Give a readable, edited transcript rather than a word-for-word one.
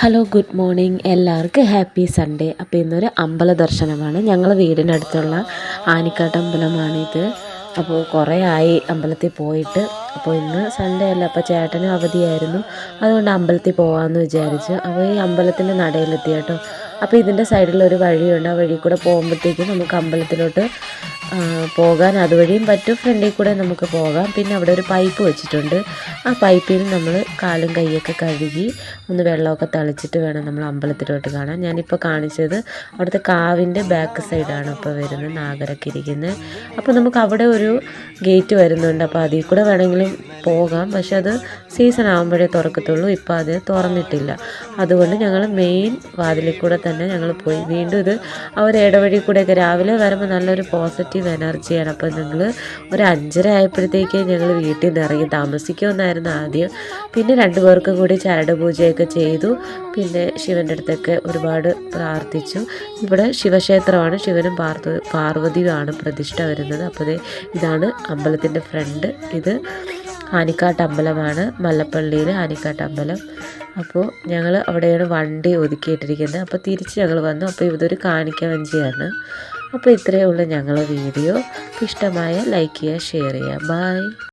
Hello good morning, എല്ലാവർക്കും happy Sunday. അപ്പോൾ ഇന്നൊരു അമ്പല ദർശനമാണ്. ഞങ്ങൾ വീടിനടുത്തുള്ള ആനിക്കാട്ട് അമ്പലമാണിത്. അപ്പോൾ കുറേ ആയി അമ്പലത്തിൽ പോയിട്ട്. അപ്പോൾ ഇന്ന് സൺഡേ അല്ല, അപ്പോൾ ചേട്ടനും അവധിയായിരുന്നു. അതുകൊണ്ട് അമ്പലത്തിൽ പോകാമെന്ന് വിചാരിച്ചു. അപ്പോൾ ഈ അമ്പലത്തിൻ്റെ നടയിലെത്തി കേട്ടോ. അപ്പോൾ ഇതിൻ്റെ സൈഡിലൊരു വഴിയുണ്ട്. ആ വഴി കൂടെ പോകുമ്പോഴത്തേക്കും നമുക്ക് അമ്പലത്തിലോട്ട് പോകാൻ അതുവഴിയും പറ്റും, ഫ്രണ്ടിൽ കൂടെ നമുക്ക് പോകാം. പിന്നെ അവിടെ ഒരു പൈപ്പ് വെച്ചിട്ടുണ്ട്. ആ പൈപ്പിൽ നമ്മൾ കാലും കൈയൊക്കെ കഴുകി ഒന്ന് വെള്ളമൊക്കെ തളിച്ചിട്ട് വേണം നമ്മൾ അമ്പലത്തിലോട്ട് കാണാൻ. ഞാനിപ്പോൾ കാണിച്ചത് അവിടുത്തെ കാവിൻ്റെ ബാക്ക് സൈഡാണ് ഇപ്പോൾ വരുന്നത്, നാഗരൊക്കെ ഇരിക്കുന്നത്. അപ്പോൾ നമുക്ക് അവിടെ ഒരു ഗേറ്റ് വരുന്നുണ്ട്. അപ്പോൾ അതിൽ കൂടെ വേണമെങ്കിലും പോകാം, പക്ഷെ അത് സീസൺ ആകുമ്പോഴേ തുറക്കത്തുള്ളൂ. ഇപ്പോൾ അത് തുറന്നിട്ടില്ല. അതുകൊണ്ട് ഞങ്ങൾ മെയിൻ വാതിലിൽ കൂടെ തന്നെ ഞങ്ങൾ പോയി. വീണ്ടും ഇത് ആ ഒരു ഇടവഴി കൂടെയൊക്കെ രാവിലെ വരുമ്പോൾ നല്ലൊരു പോസിറ്റീവ് എനർജിയാണ്. അപ്പോൾ ഞങ്ങൾ ഒരു 5:30 ആയപ്പോഴത്തേക്ക് ഞങ്ങൾ വീട്ടിൽ നിന്ന് ഇറങ്ങി. താമസിക്കുമെന്നായിരുന്നു ആദ്യം. പിന്നെ 2 പേർക്കും കൂടി ചരട് പൂജയൊക്കെ ചെയ്തു. പിന്നെ ശിവൻ്റെ അടുത്തൊക്കെ ഒരുപാട് പ്രാർത്ഥിച്ചു. ഇവിടെ ശിവക്ഷേത്രമാണ്, ശിവനും പാർവതിയുമാണ് പ്രതിഷ്ഠ വരുന്നത്. അപ്പോൾ ഇതാണ് അമ്പലത്തിൻ്റെ ഫ്രണ്ട്. ഇത് ആനിക്കാട്ട് അമ്പലമാണ്, മല്ലപ്പള്ളിയിലെ ആനിക്കാട്ട് അമ്പലം. അപ്പോൾ ഞങ്ങൾ അവിടെയാണ് വണ്ടി ഒതുക്കിയിട്ടിരിക്കുന്നത്. അപ്പോൾ തിരിച്ച് ഞങ്ങൾ വന്നു. അപ്പോൾ ഇതൊരു കാണിക്ക വഞ്ചിയാണ്. അപ്പോൾ ഇത്രയേ ഉള്ളൂ ഞങ്ങളുടെ വീഡിയോ. ഇഷ്ടമായ ലൈക്ക് ചെയ്യുക, ഷെയർ ചെയ്യുക. ബൈ.